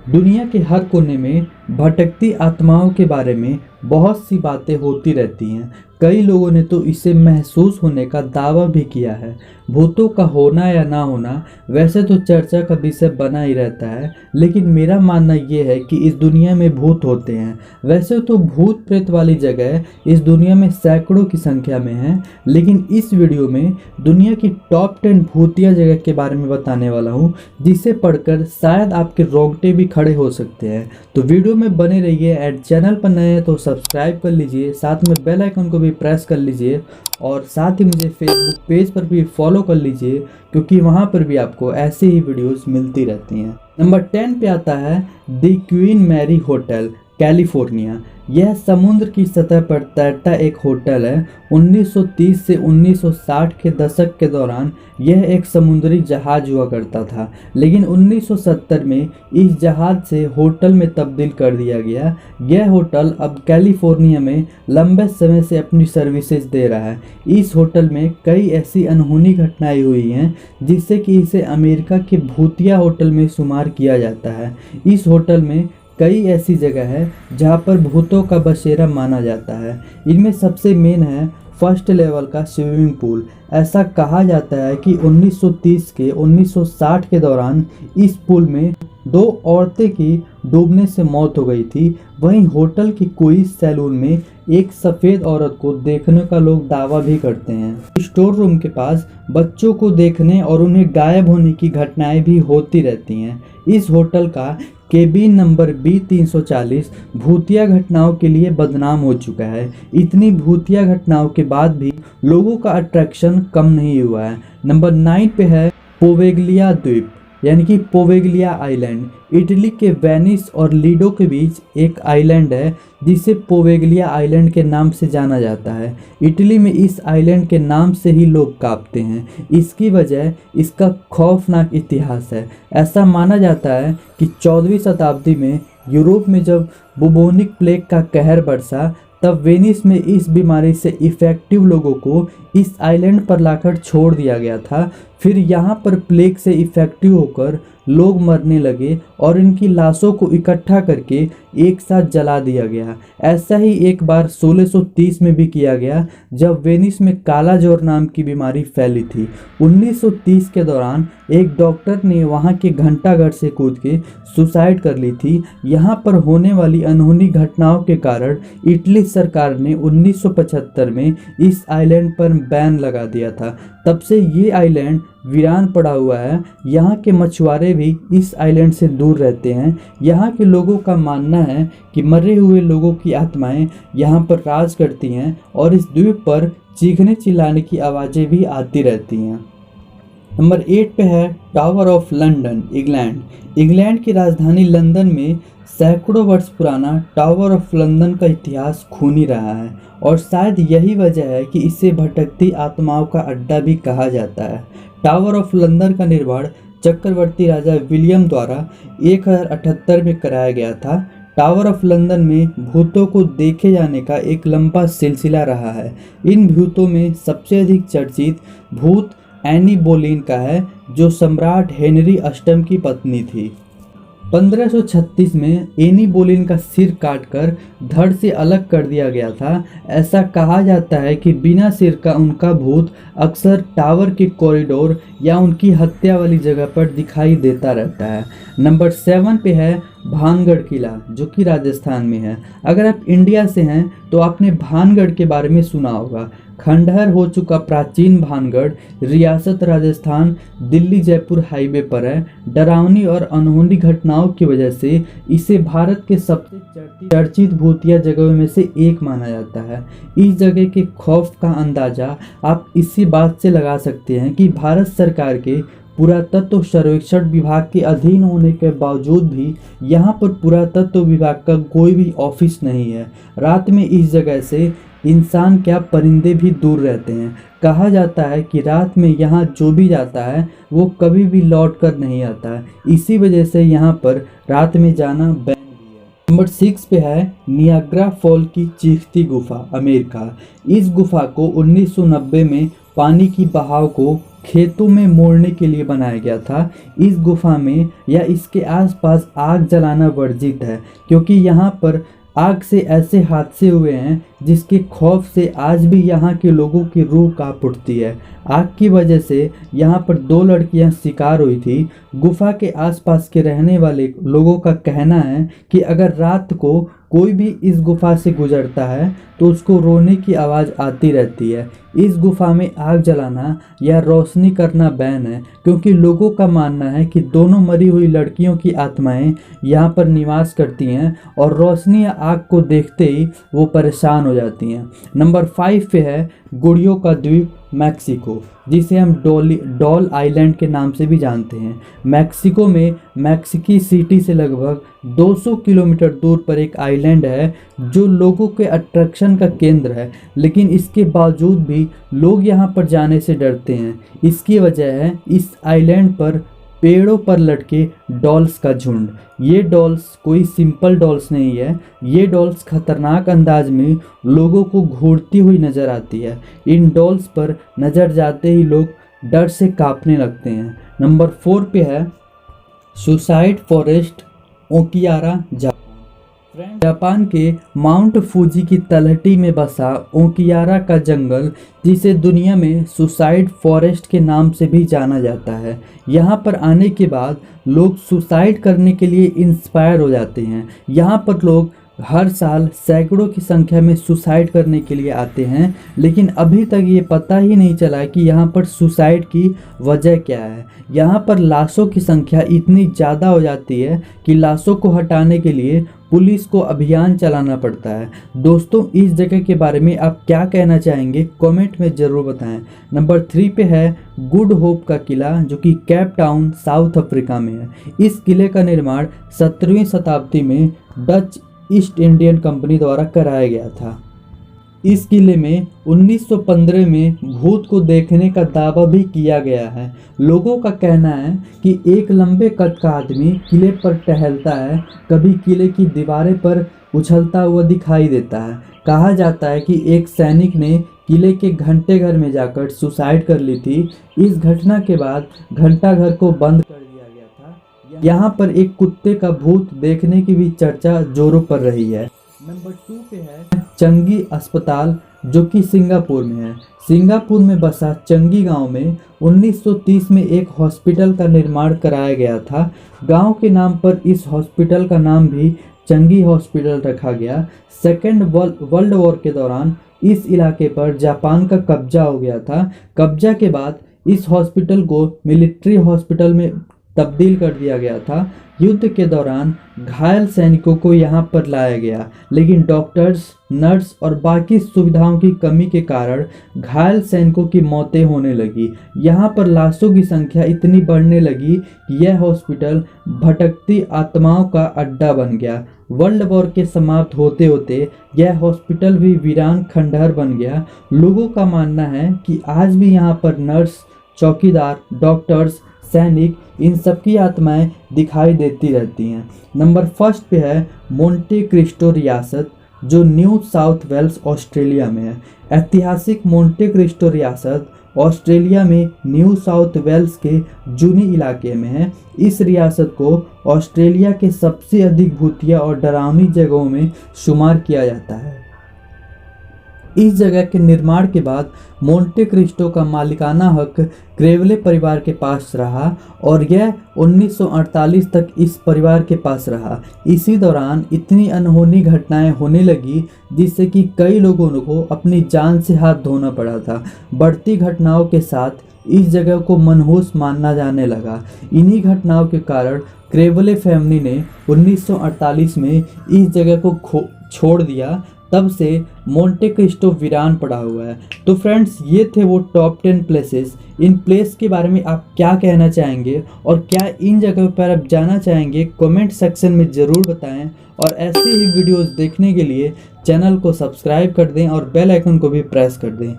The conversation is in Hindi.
दुनिया के हर कोने में भटकती आत्माओं के बारे में बहुत सी बातें होती रहती हैं। कई लोगों ने तो इसे महसूस होने का दावा भी किया है। भूतों का होना या ना होना वैसे तो चर्चा का विषय बना ही रहता है, लेकिन मेरा मानना ये है कि इस दुनिया में भूत होते हैं। वैसे तो भूत प्रेत वाली जगह इस दुनिया में सैकड़ों की संख्या में है, लेकिन इस वीडियो में दुनिया की टॉप 10 भूतिया जगह के बारे में बताने वाला हूँ, जिसे पढ़कर शायद आपके रोंगटे भी खड़े हो सकते हैं। तो वीडियो में बने रहिए। एड चैनल पर नए हैं तो सब्सक्राइब कर लीजिए, साथ में बेल आइकन को भी प्रेस कर लीजिए और साथ ही मुझे फेसबुक पेज पर भी फॉलो कर लीजिए, क्योंकि वहाँ पर भी आपको ऐसी ही वीडियोस मिलती रहती हैं। नंबर 10 पे आता है the Queen Mary hotel, California. यह समुद्र की सतह पर तैरता एक होटल है। 1930 से 1960 के दशक के दौरान यह एक समुद्री जहाज हुआ करता था, लेकिन 1970 में इस जहाज से होटल में तब्दील कर दिया गया। यह होटल अब कैलिफोर्निया में लंबे समय से अपनी सर्विसेज दे रहा है। इस होटल में कई ऐसी अनहोनी घटनाएं हुई हैं जिससे कि इसे अमेरिका के भूतिया होटल में शुमार किया जाता है। इस होटल में कई ऐसी जगह है जहां पर भूतों का बसेरा माना जाता है। इनमें सबसे मेन है फर्स्ट लेवल का स्विमिंग पूल। ऐसा कहा जाता है कि 1930 के 1960 के दौरान इस पूल में 2 औरतें की डूबने से मौत हो गई थी। वहीं होटल की कोई सैलून में एक सफ़ेद औरत को देखने का लोग दावा भी करते हैं। स्टोर रूम के पास बच्चों को देखने और उन्हें गायब होने की घटनाएं भी होती रहती हैं। इस होटल का केबिन नंबर B340 भूतिया घटनाओं के लिए बदनाम हो चुका है। इतनी भूतिया घटनाओं के बाद भी लोगों का अट्रैक्शन कम नहीं हुआ है। नंबर 9 पे है पोवेगलिया द्वीप, यानी कि पोवेगलिया आइलैंड। इटली के वेनिस और लीडो के बीच एक आइलैंड है जिसे पोवेगलिया आइलैंड के नाम से जाना जाता है। इटली में इस आइलैंड के नाम से ही लोग कांपते हैं। इसकी वजह इसका खौफनाक इतिहास है। ऐसा माना जाता है कि 14वीं शताब्दी में यूरोप में जब बुबोनिक प्लेग का कहर बरसा, तब वेनिस में इस बीमारी से इफेक्टिव लोगों को इस आइलैंड पर लाकर छोड़ दिया गया था। फिर यहाँ पर प्लेग से इफेक्टिव होकर लोग मरने लगे और इनकी लाशों को इकट्ठा करके एक साथ जला दिया गया। ऐसा ही एक बार 1630 में भी किया गया, जब वेनिस में काला जोर नाम की बीमारी फैली थी। 1930 के दौरान एक डॉक्टर ने वहां के घंटाघर से कूद के सुसाइड कर ली थी। यहाँ पर होने वाली अनहोनी घटनाओं के कारण इटली सरकार ने 1975 में इस आइलैंड पर बैन लगा दिया था। तब से ये आइलैंड वीरान पड़ा हुआ है। यहाँ के मछुआरे भी इस आइलैंड से दूर रहते हैं। यहाँ के लोगों का मानना है कि मरे हुए लोगों की आत्माएं यहाँ पर राज करती हैं और इस द्वीप पर चीखने चिल्लाने की आवाज़ें भी आती रहती हैं। नंबर 8 पे है tower of London, England. England की राजधानी लंदन में सैकड़ों वर्ष पुराना टावर ऑफ लंदन का इतिहास खूनी रहा है और शायद यही वजह है कि इसे भटकती आत्माओं का अड्डा भी कहा जाता है। टावर ऑफ लंदन का निर्माण चक्रवर्ती राजा विलियम द्वारा 1078 में कराया गया था। टावर ऑफ लंदन में भूतों को देखे जाने का एक लंबा सिलसिला रहा है। इन भूतों में सबसे अधिक चर्चित भूत एनी बोलीन का है, जो सम्राट हेनरी अष्टम की पत्नी थी। 1536 में एनी बोलीन का सिर काटकर धड़ से अलग कर दिया गया था। ऐसा कहा जाता है कि बिना सिर का उनका भूत अक्सर टावर के कॉरिडोर या उनकी हत्या वाली जगह पर दिखाई देता रहता है। नंबर 7 पे है भानगढ़ किला, जो कि राजस्थान में है। अगर आप इंडिया से हैं तो आपने भानगढ़ के बारे में सुना होगा। खंडहर हो चुका प्राचीन भानगढ़ रियासत राजस्थान दिल्ली जयपुर हाईवे पर है। डरावनी और अनहोनी घटनाओं की वजह से इसे भारत के सबसे चर्चित भूतिया जगहों में से एक माना जाता है। इस जगह के खौफ का अंदाजा आप इसी बात से लगा सकते हैं कि भारत सरकार के पुरातत्व सर्वेक्षण विभाग के अधीन होने के बावजूद भी यहाँ पर पुरातत्व विभाग का कोई भी ऑफिस नहीं है। रात में इस जगह से इंसान क्या परिंदे भी दूर रहते हैं। कहा जाता है कि रात में यहाँ जो भी जाता है वो कभी भी लौट कर नहीं आता है। इसी वजह से यहाँ पर रात में जाना बैन भी है। नंबर 6 पे है नियाग्रा फॉल की चीखती गुफा, अमेरिका। इस गुफा को 1990 में पानी की बहाव को खेतों में मोड़ने के लिए बनाया गया था। इस गुफा में या इसके आसपास आग जलाना वर्जित है, क्योंकि यहाँ पर आग से ऐसे हादसे हुए हैं जिसके खौफ से आज भी यहाँ के लोगों की रूह कांप उठती है। आग की वजह से यहाँ पर 2 लड़कियाँ शिकार हुई थी। गुफा के आसपास के रहने वाले लोगों का कहना है कि अगर रात को कोई भी इस गुफा से गुजरता है तो उसको रोने की आवाज़ आती रहती है। इस गुफा में आग जलाना या रोशनी करना बैन है, क्योंकि लोगों का मानना है कि दोनों मरी हुई लड़कियों की आत्माएं यहाँ पर निवास करती हैं और रोशनी या आग को देखते ही वो परेशान हो जाती हैं। नंबर 5 पे है गुड़ियों का द्वीप मैक्सिको, जिसे हम डॉल आइलैंड के नाम से भी जानते हैं। मैक्सिको में मैक्सिकी सिटी से लगभग 200 किलोमीटर दूर पर एक आइलैंड है जो लोगों के अट्रैक्शन का केंद्र है, लेकिन इसके बावजूद भी लोग यहाँ पर जाने से डरते हैं। इसकी वजह है इस आइलैंड पर पेड़ों पर लटके डॉल्स का झुंड। ये डॉल्स कोई सिंपल डॉल्स नहीं है, ये डॉल्स खतरनाक अंदाज में लोगों को घूरती हुई नजर आती है। इन डॉल्स पर नजर जाते ही लोग डर से कांपने लगते हैं। नंबर 4 पे है सुसाइड फॉरेस्ट ओकियारा, जापान के माउंट फूजी की तलहटी में बसा ओकियारा का जंगल, जिसे दुनिया में सुसाइड फॉरेस्ट के नाम से भी जाना जाता है। यहाँ पर आने के बाद लोग सुसाइड करने के लिए इंस्पायर हो जाते हैं। यहाँ पर लोग हर साल सैकड़ों की संख्या में सुसाइड करने के लिए आते हैं, लेकिन अभी तक ये पता ही नहीं चला कि यहाँ पर सुसाइड की वजह क्या है। यहाँ पर लाशों की संख्या इतनी ज़्यादा हो जाती है कि लाशों को हटाने के लिए पुलिस को अभियान चलाना पड़ता है। दोस्तों, इस जगह के बारे में आप क्या कहना चाहेंगे कमेंट में ज़रूर बताएं। नंबर 3 पे है गुड होप का किला, जो कि केप टाउन साउथ अफ्रीका में है। इस किले का निर्माण 17वीं शताब्दी में डच ईस्ट इंडियन कंपनी द्वारा कराया गया था। इस किले में 1915 में भूत को देखने का दावा भी किया गया है। लोगों का कहना है कि एक लंबे कद का आदमी किले पर टहलता है, कभी किले की दीवारें पर उछलता हुआ दिखाई देता है। कहा जाता है कि एक सैनिक ने किले के घंटे घर में जाकर सुसाइड कर ली थी। इस घटना के बाद घंटा घर को बंद कर दिया गया था। यहाँ पर एक कुत्ते का भूत देखने की भी चर्चा जोरों पर रही है। नंबर 2 पे है चंगी अस्पताल, जो कि सिंगापुर में है। सिंगापुर में बसा चंगी गांव में 1930 में एक हॉस्पिटल का निर्माण कराया गया था। गांव के नाम पर इस हॉस्पिटल का नाम भी चंगी हॉस्पिटल रखा गया। सेकेंड वर्ल्ड वॉर के दौरान इस इलाके पर जापान का कब्जा हो गया था। कब्जा के बाद इस हॉस्पिटल को मिलिट्री हॉस्पिटल में तब्दील कर दिया गया था। युद्ध के दौरान घायल सैनिकों को यहाँ पर लाया गया, लेकिन डॉक्टर्स, नर्स और बाकी सुविधाओं की कमी के कारण घायल सैनिकों की मौतें होने लगी। यहाँ पर लाशों की संख्या इतनी बढ़ने लगी कि यह हॉस्पिटल भटकती आत्माओं का अड्डा बन गया। वर्ल्ड वॉर के समाप्त होते होते यह हॉस्पिटल भी वीरान खंडहर बन गया। लोगों का मानना है कि आज भी यहाँ पर नर्स, चौकीदार, डॉक्टर्स, सैनिक, इन सबकी आत्माएं दिखाई देती रहती हैं। नंबर 1 पे है मोंटे क्रिस्टो रियासत, जो न्यू साउथ वेल्स ऑस्ट्रेलिया में है। ऐतिहासिक मोंटे क्रिस्टो रियासत ऑस्ट्रेलिया में न्यू साउथ वेल्स के जूनी इलाके में है। इस रियासत को ऑस्ट्रेलिया के सबसे अधिक भूतिया और डरावनी जगहों में शुमार किया जाता है। इस जगह के निर्माण के बाद मोंटे क्रिस्टो का मालिकाना हक क्रेवले परिवार के पास रहा और यह 1948 तक इस परिवार के पास रहा। इसी दौरान इतनी अनहोनी घटनाएं होने लगी जिससे कि कई लोगों को अपनी जान से हाथ धोना पड़ा था। बढ़ती घटनाओं के साथ इस जगह को मनहूस मानना जाने लगा। इन्हीं घटनाओं के कारण क्रेवले फैमिली ने 1948 में इस जगह को छोड़ दिया। तब से मोंटे क्रिस्टो वीरान पड़ा हुआ है। तो फ्रेंड्स, ये थे वो टॉप 10 प्लेसेस। इन प्लेस के बारे में आप क्या कहना चाहेंगे और क्या इन जगह पर आप जाना चाहेंगे कमेंट सेक्शन में ज़रूर बताएं। और ऐसे ही वीडियोस देखने के लिए चैनल को सब्सक्राइब कर दें और बेल आइकन को भी प्रेस कर दें।